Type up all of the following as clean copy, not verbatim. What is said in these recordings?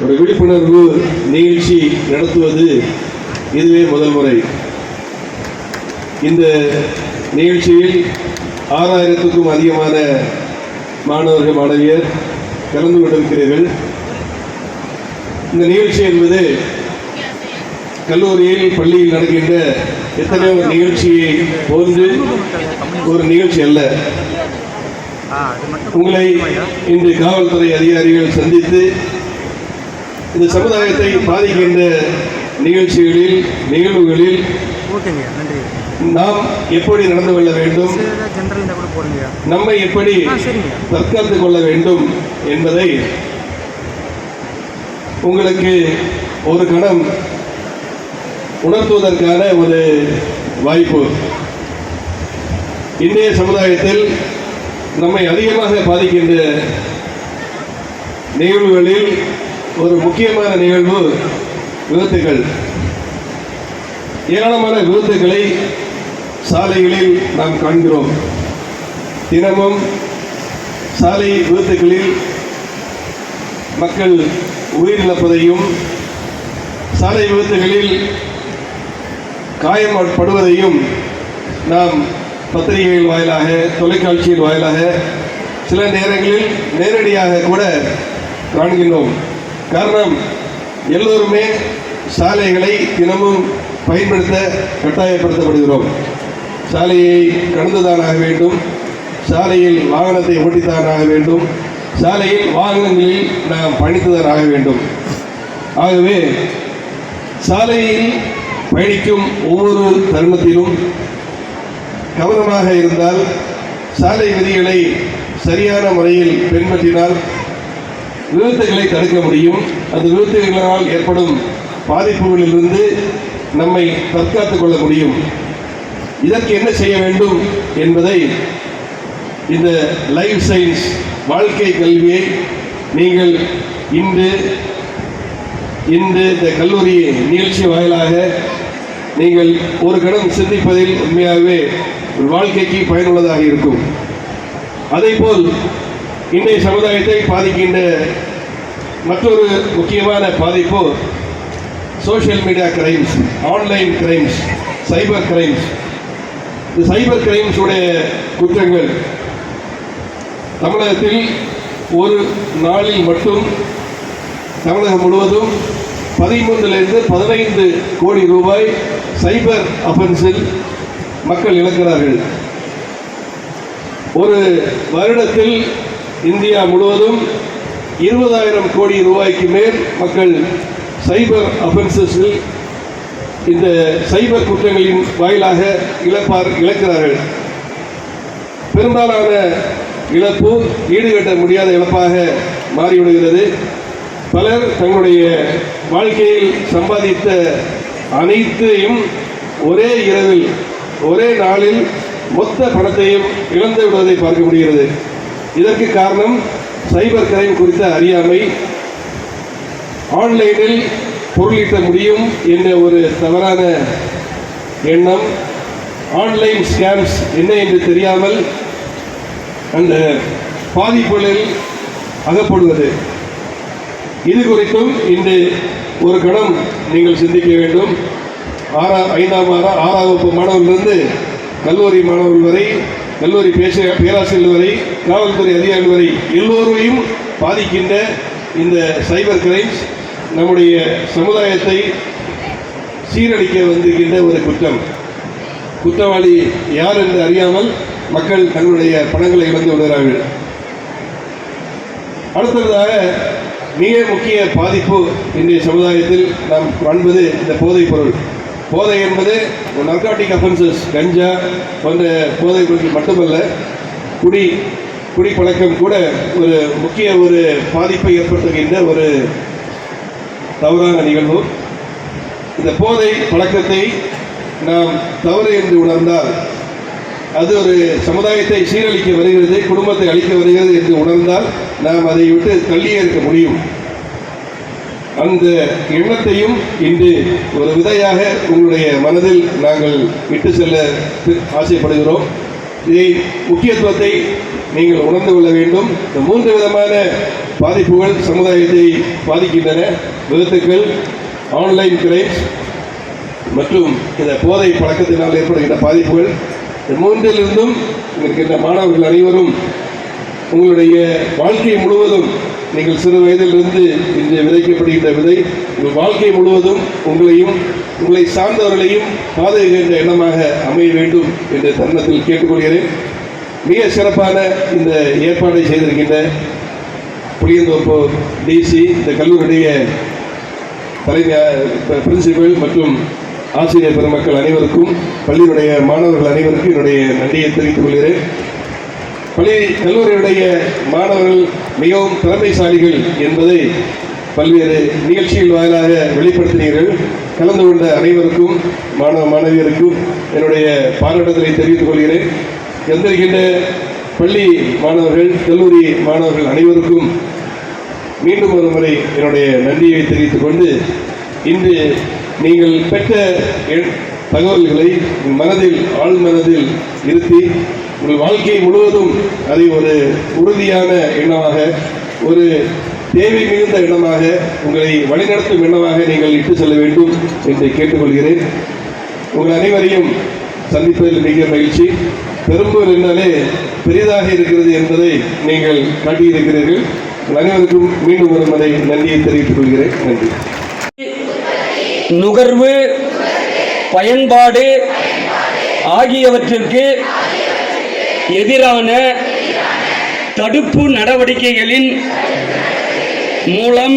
ஒரு விழிப்புணர்வு நிகழ்ச்சி நடத்துவது இதுவே முதல் முறை. இந்த நிகழ்ச்சியில் 6000க்கும் அதிகமான மாணவர்கள் மாணவியர் கலந்து கொண்டிருக்கிறீர்கள். இந்த நிகழ்ச்சி என்பது கல்லூரியில் பள்ளியில் நடக்கின்ற எத்தனையோ நிகழ்ச்சியை போன்று ஒரு நிகழ்ச்சி அல்ல. உங்களை இன்று காவல்துறை அதிகாரிகள் சந்தித்து இந்த சமுதாயத்தை பாதிக்கின்ற நிகழ்ச்சிகளில் நிகழ்வுகளில் நாம் எப்படி நடந்து கொள்ள வேண்டும், நம்மை எப்படி தற்காத்துக் கொள்ள வேண்டும் என்பதை உங்களுக்கு ஒரு கணம் உணர்த்துவதற்கான ஒரு வாய்ப்பு. இன்றைய சமுதாயத்தில் நம்மை அதிகமாக பாதிக்கின்ற நிகழ்வுகளில் ஒரு முக்கியமான நிகழ்வு விபத்துகள். ஏராளமான விபத்துகளை சாலைகளில் நாம் காண்கிறோம். தினமும் சாலை விபத்துகளில் மக்கள் உயிரிழப்பதையும் சாலை விபத்துகளில் காயப்படுவதையும் நாம் பத்திரிகைகள் வாயிலாக, தொலைக்காட்சியின் வாயிலாக, சில நேரங்களில் நேரடியாக கூட காண்கின்றோம். காரணம், எல்லோருமே சாலைகளை தினமும் பயன்படுத்த கட்டாயப்படுத்தப்படுகிறோம். சாலையை கடந்துதான் ஆக வேண்டும், சாலையில் வாகனத்தை ஓட்டித்தான் ஆக வேண்டும், சாலையில் வாகனங்களில் நாம் பயணித்துதான் ஆக வேண்டும். ஆகவே சாலையில் பயணிக்கும் ஒவ்வொரு தருணத்திலும் கவனமாக இருந்தால், சாலை விதிகளை சரியான முறையில் பின்பற்றினால் விபத்துகளை தடுக்க முடியும். அந்த விபத்துகளால் ஏற்படும் பாதிப்புகளிலிருந்து நம்மை தற்காத்துக் கொள்ள முடியும். இதற்கு என்ன செய்ய வேண்டும் என்பதை இந்த லைஃப் சயின்ஸ் வாழ்க்கை கல்வியை நீங்கள் இன்று இந்த கல்லூரி நிகழ்ச்சி வாயிலாக நீங்கள் ஒரு கணம் சிந்திப்பதில் உண்மையாகவே வாழ்க்கைக்கு பயனுள்ளதாக இருக்கும். அதேபோல் இன்றைய சமுதாயத்தை பாதிக்கின்ற மற்றொரு முக்கியமான பாதிப்பு social media crimes, online crimes. Cyber crimes. இந்த சைபர் கிரைம்ஸ் உடைய குற்றங்கள் தமிழகத்தில் ஒரு நாளில் மட்டும் தமிழகம் முழுவதும் 13 to 15 கோடி ரூபாய் சைபர் அஃபென்ஸில் மக்கள் இழக்கிறார்கள். ஒரு வருடத்தில் இந்தியா முழுவதும் 20,000 கோடி ரூபாய்க்கு மேல் மக்கள் சைபர் அஃபென்சஸில் இந்த சைபர் குற்றங்களின் வாயிலாக இழக்கிறார்கள். பெரும்பாலான இழப்பு ஈடுகட்ட முடியாத இழப்பாக மாறிவிடுகிறது. பலர் தங்களுடைய வாழ்க்கையில் சம்பாதித்த அனைத்தையும் ஒரே இரவில் ஒரே நாளில் மொத்த பணத்தையும் இழந்து விடுவதை பார்க்க முடிகிறது. இதற்கு காரணம் சைபர் கிரைம் குறித்த அறியாமை, ஆன்லைனில் பொருளீட்ட முடியும் என்ற ஒரு தவறான எண்ணம், ஆன்லைன் ஸ்கேம்ஸ் என்ன என்று தெரியாமல் அந்த பாதிப்புகளில் அகப்படுவது. இது குறித்தும் இன்று ஒரு கணம் நீங்கள் சிந்திக்க வேண்டும். 6ஆம் வகுப்பு மாணவர்களிலிருந்து கல்லூரி மாணவர்கள் வரை, கல்லூரி பேராசிரியர் வரை, காவல்துறை அதிகாரிகள் வரை எல்லோரையும் பாதிக்கின்ற இந்த சைபர் கிரைம்ஸ் நம்முடைய சமுதாயத்தை சீரழிக்க வந்திருக்கின்ற ஒரு குற்றம். குற்றவாளி யார் என்று அறியாமல் மக்கள் தங்களுடைய பணங்களை இழந்து விடுகிறார்கள். அடுத்ததாக மிக முக்கிய பாதிப்பு இன்றைய சமுதாயத்தில் நாம் காண்பது இந்த போதைப் பொருள். போதை என்பது நர்காட்டிக் அஃபென்சஸ், கஞ்சா போன்ற போதைப் பொருட்கள் மட்டுமல்ல, குடி பழக்கம் கூட ஒரு முக்கிய ஒரு பாதிப்பை ஏற்படுத்துகின்ற ஒரு தவறான நிகழ்வு. இந்த போதை பழக்கத்தை நாம் தவறு என்று உணர்ந்தால் அது ஒரு சமுதாயத்தை சீரழிக்க வருகிறது, குடும்பத்தை அழிக்க வருகிறது என்று உணர்ந்தால் நாம் அதை விட்டு தள்ளியே இருக்க முடியும். அந்த எண்ணத்தையும் இன்று ஒரு விதையாக உங்களுடைய மனதில் நாங்கள் விட்டு செல்ல ஆசைப்படுகிறோம். இதை முக்கியத்துவத்தை நீங்கள் உணர்ந்து கொள்ள வேண்டும். இந்த 3 விதமான பாதிப்புகள் சமுதாயத்தை பாதிக்கின்றன: விபத்துக்கள், ஆன்லைன் கிரைம்ஸ் மற்றும் இந்த போதை பழக்கத்தினால் ஏற்படுகின்ற பாதிப்புகள். இந்த 3லிருந்தும் இருக்கின்ற மாணவர்கள் அனைவரும் உங்களுடைய வாழ்க்கை முழுவதும், நீங்கள் சிறு வயதிலிருந்து இன்று விதைக்கப்படுகின்ற விதை உங்கள் வாழ்க்கை முழுவதும் உங்களையும் உங்களை சார்ந்தவர்களையும் பாதுகாக்கின்ற எண்ணமாக அமைய வேண்டும் என்ற தருணத்தில் கேட்டுக்கொள்கிறேன். மிக சிறப்பான இந்த ஏற்பாடை செய்திருக்கின்ற புளியந்தோப்பு டிசி, இந்த கல்லூரியுடைய பிரின்சிபல் மற்றும் ஆசிரியர் பெருமக்கள் அனைவருக்கும், பள்ளியுடைய மாணவர்கள் அனைவருக்கும் என்னுடைய நன்றியை தெரிவித்துக் கொள்கிறேன். கல்லூரியுடைய மாணவர்கள் மிகவும் திறமைசாலிகள் என்பதை பல்வேறு நிகழ்ச்சிகள் வாயிலாக வெளிப்படுத்தினீர்கள். கலந்து கொண்ட அனைவருக்கும், மாணவ மாணவியருக்கும் என்னுடைய பாராட்டுதலை தெரிவித்துக் கொள்கிறேன். வந்திருக்கின்ற பள்ளி மாணவர்கள், கல்லூரி மாணவர்கள் அனைவருக்கும் மீண்டும் ஒரு முறை என்னுடைய நன்றியை தெரிவித்துக் கொண்டு, இன்று நீங்கள் பெற்ற தகவல்களை மனதில் ஆழ்மனதில் இருத்தி உங்கள் வாழ்க்கை முழுவதும் அதை ஒரு உறுதியான எண்ணமாக, ஒரு தேவை மிகுந்த எண்ணமாக, உங்களை வழிநடத்தும் எண்ணமாக நீங்கள் இட்டு செல்ல வேண்டும் என்று கேட்டுக்கொள்கிறேன். உங்கள் அனைவரையும் சந்திப்பதில் மிக மகிழ்ச்சி. பெரும்பூர் என்றாலே பெரிதாக இருக்கிறது என்பதை நீங்கள் காட்டியிருக்கிறீர்கள். உங்கள் அனைவருக்கும் மீண்டும் ஒரு முறை நன்றியை தெரிவித்துக் கொள்கிறேன். நன்றி. நுகர்வு, பயன்பாடு ஆகியவற்றிற்கு எதிரான தடுப்பு நடவடிக்கைகளின் மூலம்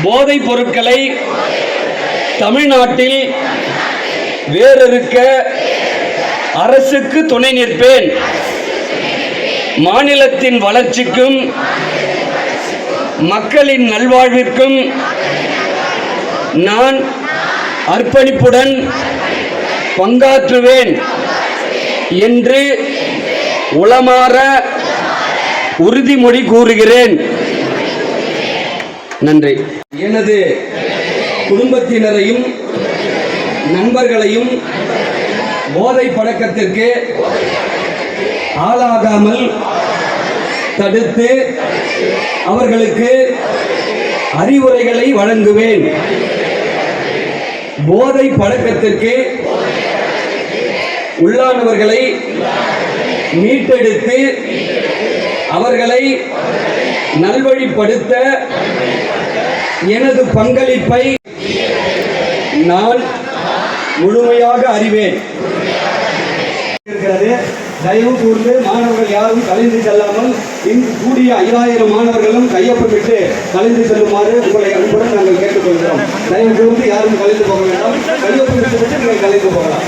போதைப் பொருட்களை தமிழ்நாட்டில் வேரறுக்க அரசுக்கு துணை நிற்பேன். மாநிலத்தின் வளர்ச்சிக்கும் மக்களின் நல்வாழ்விற்கும் நான் அர்ப்பணிப்புடன் பங்காற்றுவேன் என்று உளமாற உறுதிமொழி கூறுகிறேன். நன்றி. எனது குடும்பத்தினரையும் நண்பர்களையும் போதை பழக்கத்திற்கு ஆளாகாமல் தடுத்து அவர்களுக்கு அறிவுரைகளை வழங்குவேன். போதை பழக்கத்திற்கு உள்ளானவர்களை மீட்டெடுத்து அவர்களை நல்வழிப்படுத்த எனது பங்களிப்பை நான் முழுமையாக அறிவேன். தயவு கூர்ந்து மாணவர்கள் யாரும் கலைந்து செல்லாமல் இங்கு கூடிய 5000 மாணவர்களும் கையொப்பமிட்டு கலைந்து செல்லுமாறு உங்களை அன்புடன் நாங்கள் கேட்டுக்கொள்கிறோம். தயவு கூர்ந்து யாரும் கலைந்து போக வேண்டாம். கையொப்பமிட்டு விட்டு நீங்கள் கலைந்து போகலாம்.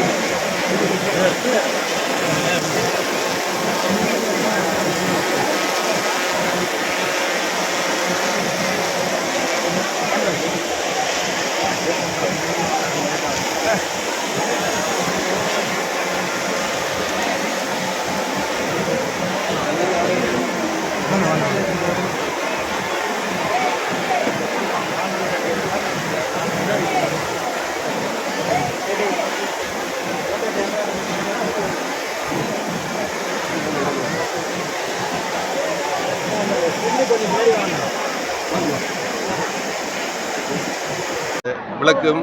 விளக்கும்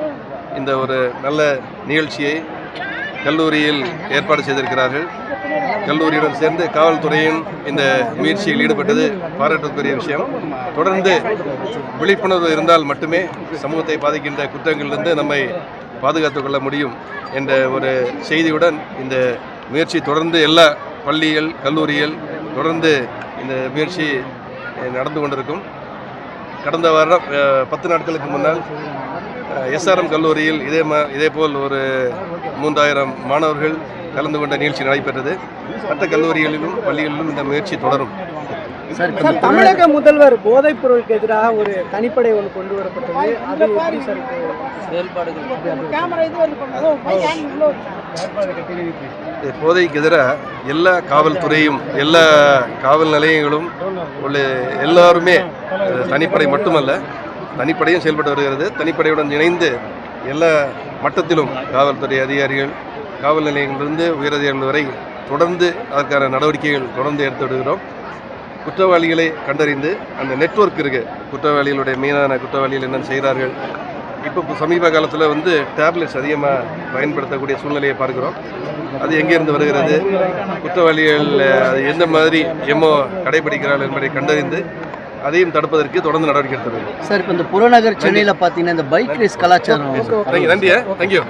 இந்த ஒரு நல்ல நிகழ்ச்சியை கல்லூரியில் ஏற்பாடு செய்திருக்கிறார்கள். கல்லூரியுடன் சேர்ந்து காவல்துறையும் இந்த முயற்சியில் ஈடுபட்டது பாராட்டுக்குரிய விஷயம். தொடர்ந்து விழிப்புணர்வு இருந்தால் மட்டுமே சமூகத்தை பாதிக்கின்ற குற்றங்களிலிருந்து நம்மை பாதுகாத்துக் கொள்ள முடியும் என்ற ஒரு செய்தியுடன் இந்த முயற்சி தொடர்ந்து எல்லா பள்ளிகள் கல்லூரிகள் தொடர்ந்து இந்த முயற்சி நடந்து கொண்டிருக்கும். கடந்த வாரம் 10 நாட்களுக்கு முன்னால் SRM கல்லூரியில் இதேபோல் ஒரு 3000 மாணவர்கள் கலந்து கொண்ட நிகழ்ச்சி நடைபெற்றது. மற்ற கல்லூரிகளிலும் பள்ளிகளிலும் இந்த முயற்சி தொடரும். சார், தமிழக முதல்வர் போதைப் பொருளுக்கு எதிராக ஒரு தனிப்படை ஒன்று கொண்டு வரப்பட்டது. அது எப்படி சார் போதைக்கு எதிராக எல்லா காவல்துறையும் எல்லா காவல் நிலையங்களும் உள்ள எல்லாருமே தனிப்படை மட்டுமல்ல தனிப்படையும் செயல்பட்டு வருகிறது. தனிப்படையுடன் இணைந்து எல்லா மட்டத்திலும் காவல்துறை அதிகாரிகள் காவல் நிலையங்களிலிருந்து உயரதிகாரிகள் வரை தொடர்ந்து அதற்கான நடவடிக்கைகள் தொடர்ந்து எடுத்து வருகிறோம். குற்றவாளிகளை கண்டறிந்து அந்த நெட்வொர்க் இருக்குது, குற்றவாளிகளுடைய மீதான குற்றவாளிகள் என்னென்ன செய்கிறார்கள். இப்போ சமீப காலத்தில் டேப்லெட்ஸ் அதிகமாக பயன்படுத்தக்கூடிய சூழ்நிலையை பார்க்குறோம். அது எங்கேருந்து வருகிறது, குற்றவாளிகள் அது எந்த மாதிரி கடைபிடிக்கிறார்கள் என்பதை கண்டறிந்து அதையும் தடுப்பதற்கு தொடர்ந்து நடவடிக்கை எடுத்து வருகிறோம். சார், இப்போ இந்த புறநகர் சென்னையில் பார்த்தீங்கன்னா இந்த பைக் ரேஸ் கலாச்சாரம். நன்றி, தேங்க்யூ.